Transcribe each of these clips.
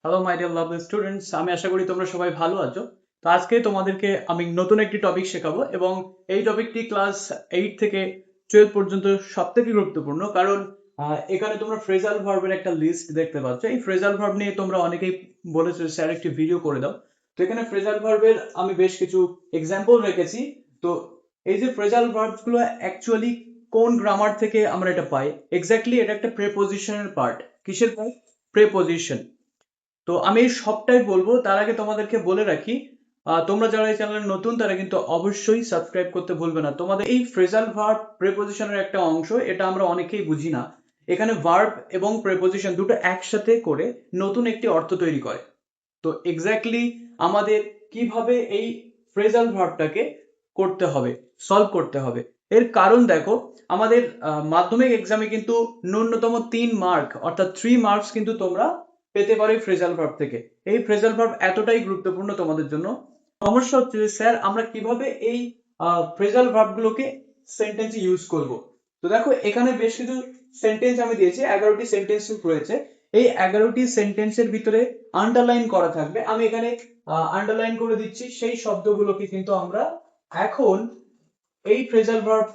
Hello my dear lovely students, আমি আশা করি তোমরা সবাই ভালো আছো। তো আজকে তোমাদেরকে আমি নতুন একটি টপিক শেখাবো এবং এই টপিকটি ক্লাস 8 থেকে 12 পর্যন্ত সবথেকে গুরুত্বপূর্ণ, কারণ এখানে তোমরা ফ্রেজাল ভার্বের একটা লিস্ট দেখতে পাচ্ছ। এই ফ্রেজাল ভার্ব নিয়ে তোমরা অনেকেই বলেছো স্যার একটি ভিডিও করে দাও। তো এখানে ফ্রেজাল ভার্বের আমি বেশ কিছু এক্সাম্পল রেখেছি। তো এই যে ফ্রেজাল ভার্বস গুলো অ্যাকচুয়ালি কোন গ্রামার থেকে আমরা এটা পাই, এক্স্যাক্টলি এটা একটা প্রেপোজিশনের পার্ট। কিসের পার্ট? প্রেপোজিশন। তো আমি এই সবটাই বলবো, তার আগে তোমাদেরকে বলে রাখি, তোমরা যারা এই চ্যানেলে নতুন তারা কিন্তু অবশ্যই সাবস্ক্রাইব করতে ভুলবে না। তোমাদের এই ফ্রেজাল ভার্ব প্রেপোজিশনের একটা অংশ, এটা আমরা অনেকেই বুঝি না। এখানে ভার্ব এবং প্রেপোজিশন দুটো একসাথে করে নতুন একটি অর্থ তৈরি করে। তো এক্স্যাক্টলি আমাদের কিভাবে এই ফ্রেজাল ভার্বটাকে করতে হবে, সলভ করতে হবে, এর কারণ দেখো, আমাদের মাধ্যমিক এক্সামে কিন্তু ন্যূনতম 3 মার্ক অর্থাৎ 3 মার্কস কিন্তু তোমরা পেতে পারো এই ফ্রেজাল ভার্ব থেকে। এই ফ্রেজাল ভার্ব এতটাই গুরুত্বপূর্ণ তোমাদের জন্য। সমস্যা হচ্ছে যে স্যার আমরা কিভাবে এই ফ্রেজাল ভার্ব গুলোকে সেন্টেন্সে ইউজ করব। তো দেখো, এখানে বেশ কিছু সেন্টেন্স আমি দিয়েছি, 11টি সেন্টেন্স রয়েছে। এই 11টি সেন্টেন্সের ভিতরে আন্ডারলাইন করা থাকবে। আমি এখানে আন্ডারলাইন করে দিচ্ছি সেই শব্দগুলোকে কিন্তু আমরা এখন এই ফ্রেজাল ভার্ব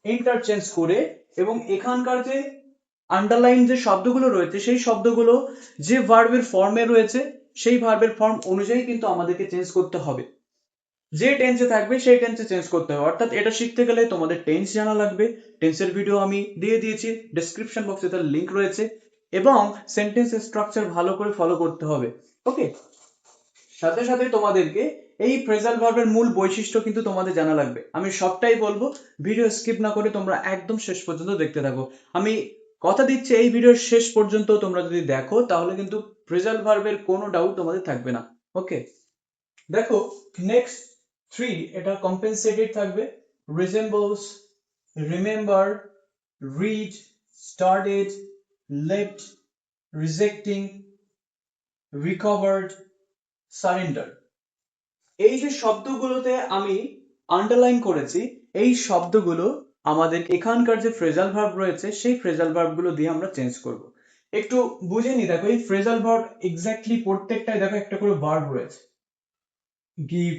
ইন্টারচেঞ্জ করে, এবং এখানকার যে আন্ডারলাইন যে শব্দগুলো রয়েছে সেই শব্দগুলো যে ভার্বের ফর্মে রয়েছে সেই ভার্বের ফর্ম অনুযায়ী কিন্তু আমাদেরকে চেঞ্জ করতে হবে। যে টেন্সে থাকবে সেই টেন্সে চেঞ্জ করতে হবে। অর্থাৎ এটা শিখতে গেলে তোমাদের টেন্স জানা লাগবে। টেন্সের ভিডিও আমি দিয়ে দিয়েছি, ডেসক্রিপশন বক্সে তার লিংক রয়েছে, এবং সেন্টেন্স স্ট্রাকচার ভালো করে ফলো করতে হবে। ওকে, সাথে সাথে তোমাদেরকে এই ফ্রেজাল ভার্বের মূল বৈশিষ্ট্য কিন্তু তোমাদের জানা লাগবে। আমি সবটাই বলবো, ভিডিও স্কিপ না করে তোমরা একদম শেষ পর্যন্ত দেখতে থাকো। আমি কথা দিচ্ছি, এই ভিডিওর শেষ পর্যন্ত তোমরা যদি দেখো তাহলে কিন্তু ফ্রেজাল ভার্বের কোনো ডাউট তোমাদের থাকবে না। ওকে, দেখো নেক্সট 3 এটা কম্পেনসেটেড থাকবে। Resembles, remember, read, started, left, rejecting, recovered, surrender. এই যে শব্দগুলোতে আমি আন্ডারলাইন করেছি, এই শব্দগুলো আমাদের এখানকার যে ফ্রেজাল ভার্ব রয়েছে সেই ফ্রেজাল ভার্ব গুলো দিয়ে আমরা চেঞ্জ করব। একটু বুঝে নি। দেখো, এই ফ্রেজাল ভার্ব এক্স্যাক্টলি প্রত্যেকটাই দেখো একটা করে ভার্ব রয়েছে। Give,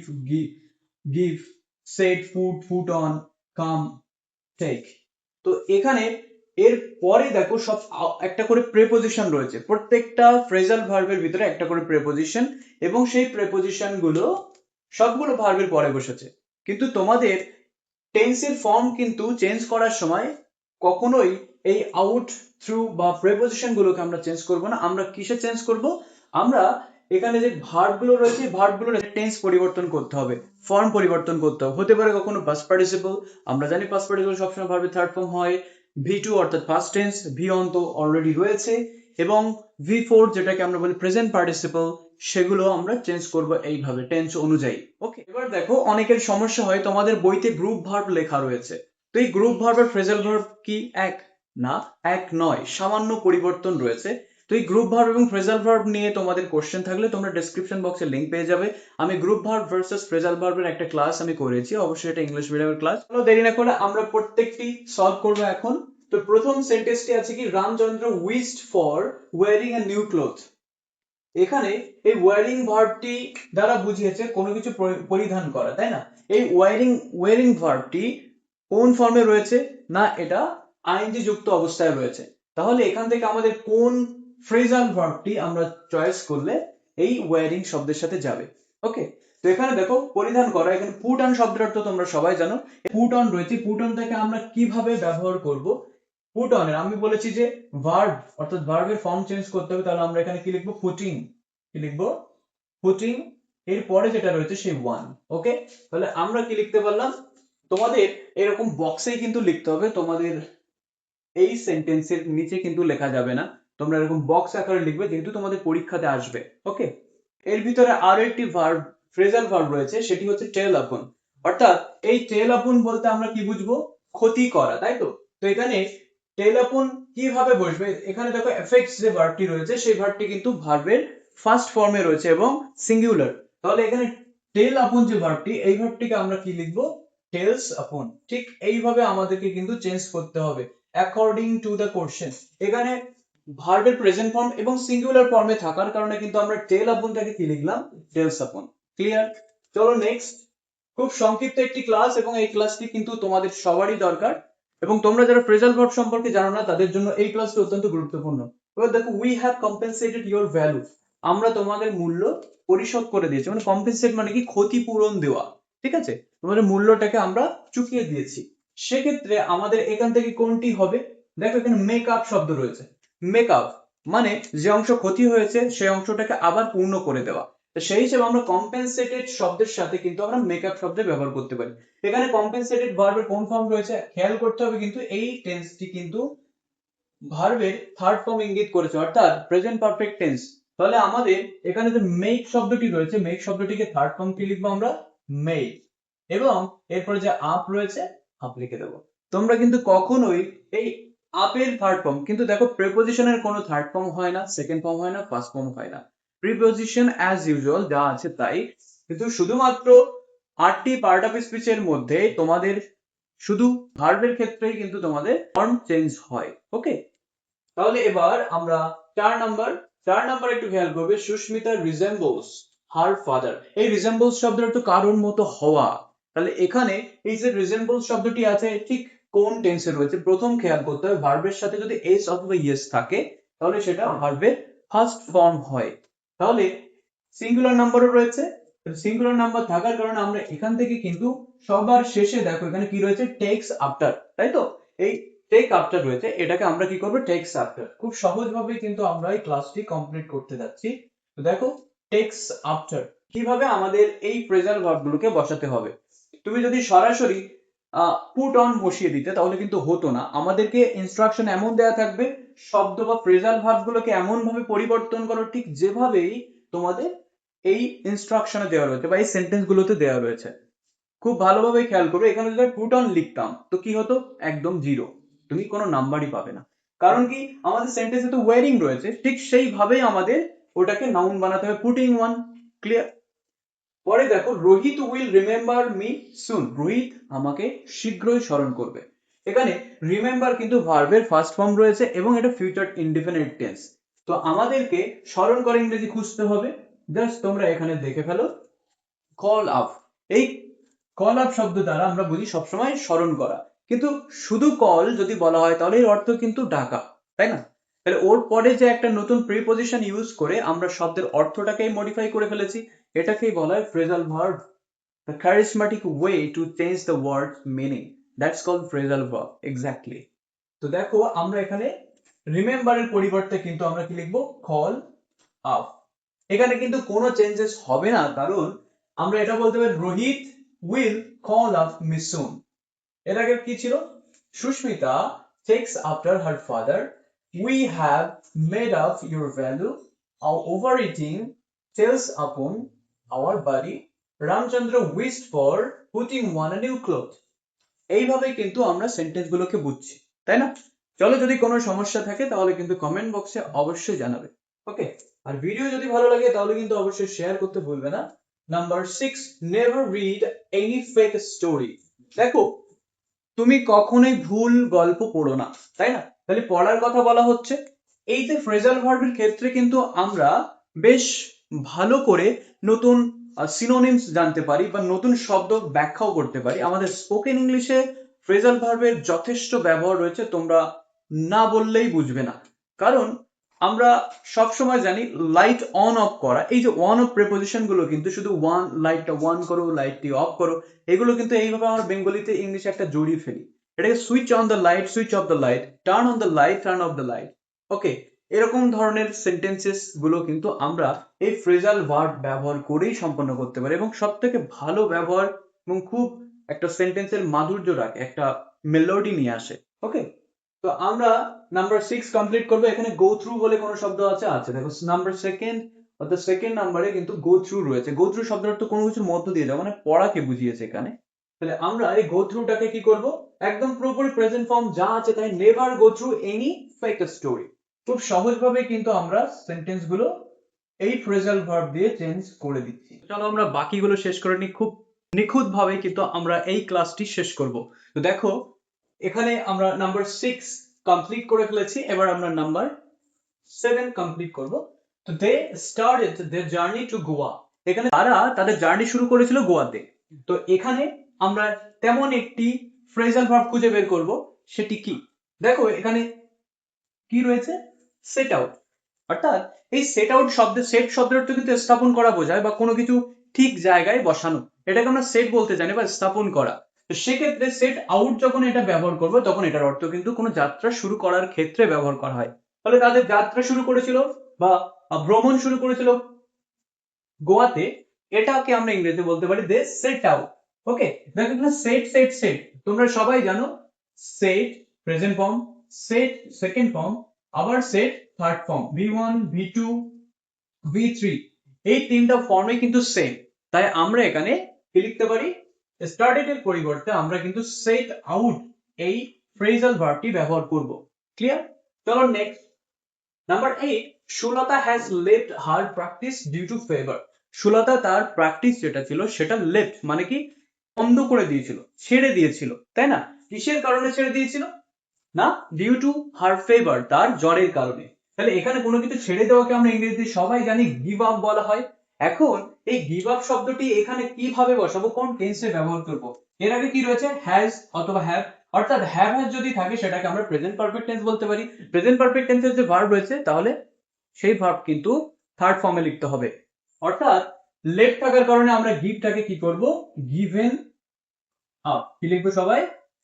give, set, put on, come, take. তো এখানে এর পরে দেখো সব একটা করে প্রেপোজিশন রয়েছে। প্রত্যেকটা ফ্রেজাল ভার্বের ভিতরে একটা করে প্রেপোজিশন, এবং সেই প্রেপোজিশন গুলো সবগুলো ভার্বের পরে বসেছে। কিন্তু তোমাদের টেন্সের ফর্ম কিন্তু চেঞ্জ করার সময় কখনোই এই আউট, থ্রু বা প্রেপোজিশন গুলোকে আমরা চেঞ্জ করব না। আমরা কিসে চেঞ্জ করব? আমরা এখানে যে ভার্ব গুলো রয়েছে ভার্ব গুলোর টেন্স পরিবর্তন করতে হবে, ফর্ম পরিবর্তন করতে হবে। হতে পারে কখনো পাস্ট পার্টিসিপল, আমরা জানি পাস্ট পার্টিসিপল সবসময় ভার্বের থার্ড ফর্ম হয়। ভি2 অর্থাৎ পাস্ট টেন্স, ভি অন তো অলরেডি রয়েছে, এবং ভি4 যেটাকে আমরা বলি প্রেজেন্ট পার্টিসিপল, সেগুলো আমরা চেঞ্জ করব এইভাবে টেন্স অনুযায়ী। ওকে, এবার দেখো অনেকের সমস্যা হয়, তোমাদের বইতে গ্রুপ ভার্ব লেখা রয়েছে। তো এই গ্রুপ ভার্বের ফ্রেজাল ভার্ব কি এক? না, এক নয়, সামান্য পরিবর্তন রয়েছে। তো এই গ্রুপ ভার্ব এবং ফ্রেজাল ভার্ব নিয়ে তোমাদের কোশ্চেন থাকলে তোমরা ডেসক্রিপশন বক্সে লিংক পেয়ে যাবে। আমি গ্রুপ ভার্ব ভার্সেস ফ্রেজাল ভার্বের একটা ক্লাস আমি করেছি, অবশ্যই এটা ইংলিশ মিডিয়ামের ক্লাস। চলো দেরি না করে আমরা প্রত্যেকটি সলভ করবো এখন। তো প্রথম সেন্টেন্সটি আছে কি, Ramchandra wished for wearing a new cloth. এখানে এই ওয়ারিং ভার্বটি দ্বারা বুঝিয়েছে কোনো কিছু পরিধান করা, তাই না? এই ওয়ারিং ওয়ারিং ভার্বটি কোন ফর্মে রয়েছে? না, এটা আইএনজি যুক্ত অবস্থায় রয়েছে। তাহলে এখান থেকে আমাদের কোন ফ্রেজাল ভার্বটি আমরা চয়েস করলে এই ওয়ারিং শব্দের সাথে যাবে? ওকে, তো এখানে দেখো পরিধান করা, এখানে পুট অন শব্দের অর্থ তোমরা সবাই জানো। পুট অন রয়েছে, পুট অন থেকে আমরা কিভাবে ব্যবহার করব? পুট অন এর আমি বলেছি যে ভার্ব অর্থাৎ ভার্বের ফর্ম চেঞ্জ করতে হবে। তাহলে আমরা এখানে কি লিখবো? পুটিং। কি লিখবো? পুটিং। এর পরে যেটা রয়েছে সেই ওয়ান। ওকে, তাহলে আমরা কি লিখতে পারলাম? তোমাদের এরকম বক্সেই কিন্তু লিখতে হবে, তোমাদের এই সেন্টেন্সের নিচে কিন্তু লেখা যাবে না। তোমরা এরকম বক্স আকারে লিখবে, যেহেতু তোমাদের পরীক্ষাতে আসবে। ওকে, এর ভিতরে আরো একটি ভার্ব, ফ্রেজাল ভার্ব রয়েছে, সেটি হচ্ছে টেল আপন। অর্থাৎ এই টেল আপন বলতে আমরা কি বুঝবো? ক্ষতি করা, তাই তো? তো এখানে টেল আপন কিভাবে বসবে? এখানে দেখো এফেক্টস যে ভার্বটি রয়েছে সেই ভার্বটি কিন্তু ভার্বের ফার্স্ট ফর্মে রয়েছে এবং সিঙ্গুলার। তাহলে এখানে টেল আপন যে ভার্বটি, এই ভার্বটিকে আমরা কি লিখবো? টেলস আপন। ঠিক এইভাবে আমাদেরকে কিন্তু চেঞ্জ করতে হবে অ্যাকর্ডিং টু দ্য কোশ্চেন। এখানে ভার্বের প্রেজেন্ট ফর্ম এবং সিঙ্গুলার ফর্মে থাকার কারণে কিন্তু আমরা টেল আপনটাকে কি লিখলাম, টেলস আপন। ক্লিয়ার? চলো নেক্সট। খুব সংক্ষিপ্ত একটি ক্লাস এবং এই ক্লাসটি কিন্তু তোমাদের সবারই দরকার, এবং তোমরা যারা ফ্রেজাল ভার্ব সম্পর্কে জানো না তাদের জন্য এই ক্লাসটি অত্যন্ত গুরুত্বপূর্ণ। এবার দেখো, we have compensated your value, আমরা তোমাদের মূল্য পরিশোধ করে দিয়েছি। মানে কম্পেনসেট মানে কি, ক্ষতিপূরণ দেওয়া, ঠিক আছে? তোমাদের মূল্যটাকে আমরা চুকিয়ে দিয়েছি। সেক্ষেত্রে আমাদের এখান থেকে কোনটি হবে? দেখো এখানে মেক আপ শব্দ রয়েছে। মেক আপ মানে যে অংশ ক্ষতি হয়েছে সেই অংশটাকে আবার পূর্ণ করে দেওয়া। তো সেই হিসেবে আমরা কম্পেনসেটেড শব্দের সাথে কিন্তু আমরা মেক আপ শব্দের ব্যবহার করতে পারি। এখানে কম্পেনসেটেড ভার্বের কোন ফর্ম রয়েছে খেয়াল করতে হবে, কিন্তু এই টেন্সটি কিন্তু ভার্বের থার্ড ফর্ম ইঙ্গিত করেছে, অর্থাৎ প্রেজেন্ট পারফেক্ট টেন্স। তাহলে আমাদের এখানে যে মেক শব্দটি রয়েছে, মেক শব্দটিকে থার্ড ফর্ম কি লিখবো আমরা, মেক, এবং এরপরে যে আপ রয়েছে আপ লিখে দেবো। তোমরা কিন্তু কখনোই এই আপের থার্ড ফর্ম, কিন্তু দেখো প্রিপোজিশনের কোনো থার্ড ফর্ম হয় না, সেকেন্ড ফর্ম হয় না, ফার্স্ট ফর্ম হয় না। প্রিপোজিশন অ্যাজ ইউজুয়াল যা আছে তাই, কিন্তু শুধুমাত্র 8টি পার্ট অফ স্পিচের মধ্যে তোমাদের শুধু ভার্বের ক্ষেত্রেই কিন্তু তোমাদের ফর্ম চেঞ্জ হয়। ওকে, তাহলে এবার আমরা 4 নাম্বার একটু খেয়াল করবে। Susmita resembles her father. এই রিজেম্বলস শব্দের একটু কারোর মতো হওয়া। তাহলে এখানে এই যে রিজেম্বলস শব্দটি আছে ঠিক কোন টেন্সে রয়েছে প্রথম খেয়াল করতে হবে। ভার্বের সাথে যদি এস অথবা ইয়েস থাকে তাহলে সেটা ভার্বের ফার্স্ট ফর্ম হয়। তাহলে সিঙ্গুলার নাম্বারও রয়েছে, সিঙ্গুলার নাম্বার থাকার কারণে আমরা এখান থেকে কিন্তু সবার শেষে দেখো এখানে কি রয়েছে, টেক্স আফটার, তাই তো? এই টেক আফটার রয়েছে, এটাকে আমরা কি করবো, টেক্স আফটার। খুব সহজ ভাবে কিন্তু আমরা এই ক্লাসটি কমপ্লিট করতে যাচ্ছি। তো দেখো, টেক্স আফটার কিভাবে আমাদের এই ফ্রেজাল ভার্ব গুলোকে বসাতে হবে। তুমি যদি সরাসরি পুট অন বসিয়ে দিতে তাহলে কিন্তু হতো না। আমাদেরকে ইনস্ট্রাকশন এমন দেয়া থাকবে, শব্দ বা ফ্রেজাল ভার্ব গুলোকে এমন ভাবে পরিবর্তন করো ঠিক যেভাবেই তোমাদের এই ইনস্ট্রাকশনে দেওয়া রয়েছে বা এই সেন্টেন্স গুলোতে দেওয়া রয়েছে। খুব ভালোভাবে খেয়াল করবে, এখানে যদি পুট অন লিখতাম তো কি হতো, একদম জিরো, তুমি কোনো নাম্বারই পাবে না। কারণ কি, আমাদের সেন্টেন্সে তো ওয়ারিং রয়েছে, ঠিক সেইভাবেই আমাদের ওটাকে নাউন বানাতে হবে, পুটিং ওয়ান। ক্লিয়ার? পরে দেখো, Rohit will remember me soon, Rohit আমাকে শীঘ্রই স্মরণ করবে। এখানে রিমেম্বার কিন্তু ভার্বের ফার্স্ট ফর্ম রয়েছে এবং এটা ফিউচার ইনডিফিনিট টেন্স। তো আমাদেরকে স্মরণ করে ইংরেজি খুঁজতে হবে। জাস্ট তোমরা এখানে দেখে ফেলো, কল আপ। এই কল আপ শব্দ দ্বারা আমরা বুঝি সবসময় স্মরণ করা, কিন্তু শুধু কল যদি বলা হয় তাহলে এর অর্থ কিন্তু ডাকা, তাই না? তাহলে ওর পরে যে একটা নতুন প্রিপজিশন ইউজ করে আমরা শব্দের অর্থটাকেই মডিফাই করে ফেলেছি, এটাকেই বলা হয় phrasal verb. The charismatic way to change the word meaning, that's called phrasal verb exactly. তো দেখো আমরা এখানে রিমেম্বারের পরিবর্তে কিন্তু আমরা কি লিখবো, কল আপ। এখানে কিন্তু কোনো চেঞ্জেস হবে না, কারণ আমরা এটা বলতে পারি Rohit will call up me soon. এর আগে কি ছিল, Susmita takes after her father, we have made up your value, our overeating tells upon our body, Ramchandra wished for putting on a new cloth। এইভাবে কিন্তু আমরা সেন্টেন্স গুলোকে বুঝছি, তাই না? চলো, যদি কোনো সমস্যা থাকে তাহলে কিন্তু কমেন্ট বক্সে অবশ্যই জানাবে। ওকে, আর ভিডিও যদি ভালো লাগে তাহলে কিন্তু অবশ্যই শেয়ার করতে ভুলবে না। Number 6, never read any fake story. দেখো, তুমি কখনোই ভুল গল্প পড়ো না, তাই না? তাহলে পড়ার কথা বলা হচ্ছে। এই যে ফ্রেজাল ভার্বের ক্ষেত্রে কিন্তু আমরা বেশ ভালো করে নতুন সিনোনিমস জানতে পারি বা নতুন শব্দ ব্যাখ্যাও করতে পারি। আমাদের স্পোকেন ইংলিশে ফ্রেজাল ভার্বের যথেষ্ট ব্যবহার রয়েছে, তোমরা না বললেই বুঝবে না। কারণ আমরা সব সময় জানি লাইট অন অফ করা, এই যে অন অফ প্রিপজিশন গুলো কিন্তু শুধু ওয়ান, লাইটটা অন করো, লাইটটি অফ করো, এগুলো কিন্তু এইভাবে আমরা বেঙ্গলিতে ইংলিশে একটা জড়িয়ে ফেলি। এটাকে switch on the light, switch off the light, turn on the light, turn off the light. Okay, এরকম ধরনের সেন্টেন্সেস গুলো কিন্তু আমরা এই ফ্রেজাল ভার্ব ব্যবহার করেই সম্পন্ন করতে পারি, এবং সব থেকে ভালো ব্যবহার এবং খুব একটা সেন্টেন্সের মাধুর্য রাখে, একটা মেলোডি নিয়ে আসে। ওকে, তো আমরা নাম্বার 6 কমপ্লিট করবো। এখানে গো থ্রু বলে কোনো শব্দ আছে দেখো নাম্বার সেকেন্ড, অর্থাৎ সেকেন্ড নাম্বারে কিন্তু গো থ্রু রয়েছে। গো থ্রু শব্দের অর্থ কোনো কিছুর মধ্য দিয়ে যাওয়া, মানে পড়াকে বুঝিয়েছে এখানে। তাহলে আমরা এই গো থ্রুটাকে কি করব, একদম পুরোপুরি প্রেজেন্ট ফর্ম যা আছে তাই, never go through any fake story. খুব সহজভাবে কিন্তু আমরা সেন্টেন্স গুলো এই ফ্রেজাল ভার্ব দিয়ে চেঞ্জ করে দিচ্ছি। চলো আমরা বাকিগুলো শেষ করে নিই। খুব নিখুঁত ভাবে কিন্তু আমরা এই ক্লাসটি শেষ করব। তো দেখো, এখানে আমরা নাম্বার 6 কমপ্লিট করে ফেলেছি, এবার আমরা নাম্বার 7 কমপ্লিট করব। তো they started their journey to Goa, এখানে তারা তাদের জার্নি শুরু করেছিল গোয়াতে। তো এখানে আমরা তেমন একটি ফ্রেজাল ভার্ব খুঁজে বের করব, সেটি কি? দেখো এখানে কি রয়েছে, সেট আউট। অর্থাৎ এই সেট আউট শব্দের, সেট শব্দের অর্থ কিন্তু স্থাপন করা বোঝায় বা কোনো কিছু ঠিক জায়গায় বসানো, এটাকে আমরা সেট বলতে জানি বা স্থাপন করা। তো সেক্ষেত্রে সেট আউট যখন এটা ব্যবহার করব তখন এটার অর্থ কিন্তু কোনো যাত্রা শুরু করার ক্ষেত্রে ব্যবহার করা হয়। তাহলে তাদের যাত্রা শুরু করেছিল বা ভ্রমণ শুরু করেছিল গোয়াতে, এটাকে আমরা ইংরেজিতে বলতে পারি দে সেট আউট। ওকে, দেখো এখানে সেট সেট সেট তোমরা সবাই জানো, set present form, set second form, আবার set third form, V1 V2 V3, এই তিনটা ফর্মে কিন্তু সেম। তাই আমরা এখানে কি লিখতে পারি, স্টার্টেড এর পরিবর্তে আমরা কিন্তু সেট আউট এই ফ্রেজাল ভার্বটি ব্যবহার করব। ক্লিয়ার? চলো next, number 8, Sulata has left her practice due to favour. Sulata তার প্র্যাকটিস যেটা ছিল সেটা লেফট মানে কি বন্ধ করে দিয়েছিল, ছেড়ে দিয়েছিল, তাই না? কিসের কারণে ছেড়ে দিয়েছিল? না, ডিউ টু হার ফেভার, তার জ্বরের কারণে। তাহলে এখানে কোনো কিছু ছেড়ে দেওয়াকে আমরা ইংরেজিতে সবাই জানি গিভ আপ বলা হয়। এখন এই গিভ আপ শব্দটি এখানে কিভাবে বসাবো, কোন টেন্সে ব্যবহার করব? এর আগে কি রয়েছে, হ্যাজ অথবা হ্যাভ, অর্থাৎ হ্যাভ হ্যাজ যদি থাকে সেটাকে আমরা প্রেজেন্ট পারফেক্ট টেন্স বলতে পারি। প্রেজেন্ট পারফেক্ট টেন্সের যে ভার্ব রয়েছে তাহলে সেই ভার্ব কিন্তু থার্ড ফর্মে লিখতে হবে। অর্থাৎ লেফট থাকার কারণে আমরা গিভটাকে কি করব, গিভেন আপ। কি লিখবো সবাই,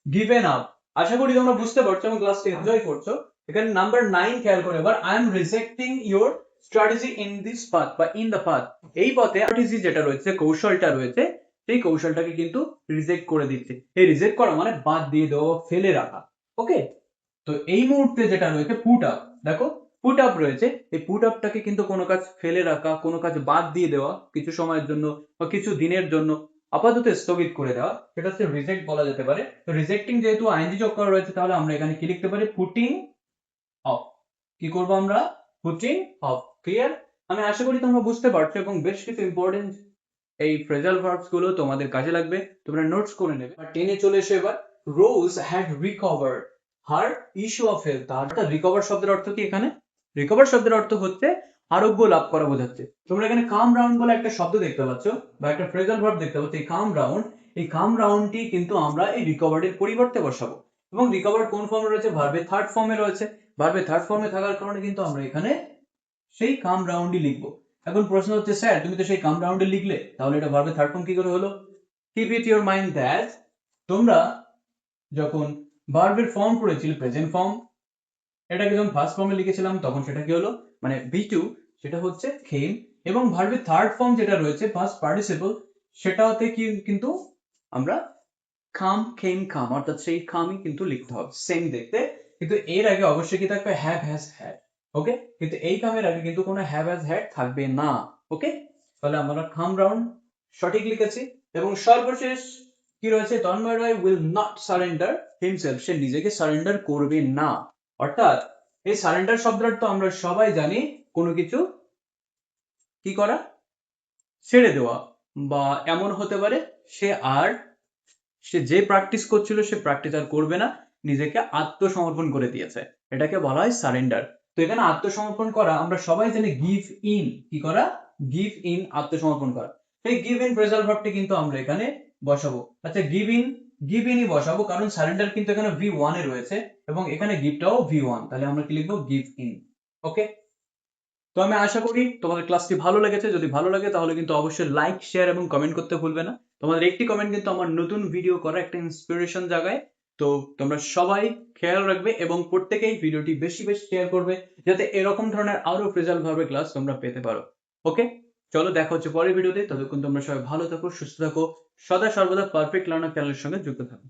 গিভেন আপ। আশা করি তোমরা বুঝতে পারছো এবং ক্লাসটি এনজয় করছো। এখানে নাম্বার 9 খেয়াল করে এবার, I am rejecting your strategy in this path বা ইন দ্য পাথ, এই পথে স্ট্র্যাটেজি যেটা রয়েছে, কৌশলটা রয়েছে, সেই কৌশলটাকে কিন্তু রিজেক্ট করে দিচ্ছে। এই রিজেক্ট করা মানে বাদ দিয়ে দেওয়া, ফেলে রাখা। ওকে, তো এই মুহূর্তে যেটা রয়েছে পুট আপ, দেখো পুট আপ রয়েছে, এই পুট আপটাকে কিন্তু কোনো কাজ ফেলে রাখা, কোনো কাজ বাদ দিয়ে দেওয়া কিছু সময়ের জন্য বা কিছু দিনের জন্য আপাতত স্থগিত করে দেওয়া, সেটা হচ্ছে রিজেক্ট বলা যেতে পারে। তো রিজেক্টিং যেহেতু আইএনজি যোগ করা রয়েছে তাহলে আমরা এখানে কি লিখতে পারি, পুটিং অফ। কি করব আমরা, পুটিং অফ। ক্লিয়ার? আমি আশা করি তোমরা বুঝতে পারছো এবং বেশ কিছু ইম্পর্টেন্ট এই ফ্রেজাল ভার্বস গুলো তোমাদের কাজে লাগবে, তোমরা নোটস করে নেবে। আর 10 এ চলে এসো এবার, Rose had recovered her issue of health. অর্থাৎ রিকভার শব্দের অর্থ কি এখানে, রিকভার শব্দের অর্থ হচ্ছে আরোগ্য লাভ করা বোঝাচ্ছে। তোমরা এখানে কাম রাউন্ড বলে একটা শব্দ দেখতে পাচ্ছ বা একটা ফ্রেজাল ভার্ব দেখতে পাচ্ছ, এই কাম রাউন্ড, এই কাম রাউন্ডটি কিন্তু আমরা এই রিকভার্ড এর পরিবর্তে বসাবো। এবং রিকভার্ড কোন ফর্মে রয়েছে, ভার্বের থার্ড ফর্মে রয়েছে। ভার্বের থার্ড ফর্মে থাকার কারণে কিন্তু আমরা এখানে সেই কাম রাউন্ডই লিখবো। এখন প্রশ্ন হচ্ছে, স্যার তুমি তো সেই কাম রাউন্ডে লিখলে, তাহলে এটা ভার্বের থার্ড ফর্ম কি করে হলো? Keep eat your mind that তোমরা যখন ভার্বের ফর্ম পড়েছিল প্রেজেন্ট ফর্ম, এটাকে যখন ফার্স্ট ফর্মে লিখেছিলাম তখন সেটা কি হলো, মানে V2 সেটা হচ্ছে খেম, এবং ভার্বের থার্ড ফর্ম যেটা রয়েছে ফার্স্ট পার্টিসিপল, সেটাতে কি কিন্তু আমরা খাম খেম খাম, অর্থাৎ সেই খামই কিন্তু লিখতে হবে সেম দেখতে। কিন্তু এর আগে অবশ্যই কি থাকবে, হ্যাভ হ্যাজ হ্যাড। ওকে, কিন্তু এই কামের আগে কিন্তু কোনো হ্যাভ হ্যাজ হ্যাড থাকবে না। ওকে, তাহলে আমরা খাম রাউন্ড সঠিক লিখেছি। এবং সর্বশেষ কি রয়েছে, তন্ময় রায় উইল নট সারেন্ডার হিমসেলফ, সে নিজেকে সারেন্ডার করবে না। অর্থাৎ এই সারেন্ডার শব্দের তো আমরা সবাই জানি কোনো কিছু কি করা, ছেড়ে দেওয়া, বা এমন হতে পারে সে যে প্র্যাকটিস করছিল সে প্র্যাকটিস আর করবে না, নিজেকে আত্মসমর্পণ করে দিয়েছে, এটাকে বলা হয় সারেন্ডার। তো এখানে আত্মসমর্পণ করা আমরা সবাই জানি গিভ ইন, কি করা, গিভ ইন, আত্মসমর্পণ করা। এই গিভ ইন ফ্রেজাল ভার্বটি কিন্তু আমরা এখানে বসাবো। আচ্ছা গিভ ইনই বসাবো কারণ সারেন্ডার কিন্তু এখানে V1 এ রয়েছে এবং এখানে গিভটাও V1, তাহলে আমরা কি লিখবো, গিভ ইন। ওকে, তো আমি আশা করি তোমাদের ক্লাসটি ভালো লেগেছে। যদি ভালো লাগে তাহলে কিন্তু অবশ্যই লাইক, শেয়ার এবং কমেন্ট করতে ভুলবে না। তোমাদের একটি কমেন্ট কিন্তু আমার নতুন ভিডিও করা একটা ইন্সপিরেশন জাগায়। তো তোমরা সবাই খেয়াল রাখবে এবং প্রত্যেকেই ভিডিওটি বেশি বেশি শেয়ার করবে যাতে এরকম ধরনের আরো ফ্রেজাল ভাবে ক্লাস তোমরা পেতে পারো। ওকে, চলো দেখা হচ্ছে পরের ভিডিওতে। ততক্ষণ তোমরা সবাই ভালো থাকো, সুস্থ থাকো, সদা সর্বদা পারফেক্ট লার্নার চ্যানেলের সঙ্গে যুক্ত থাকো।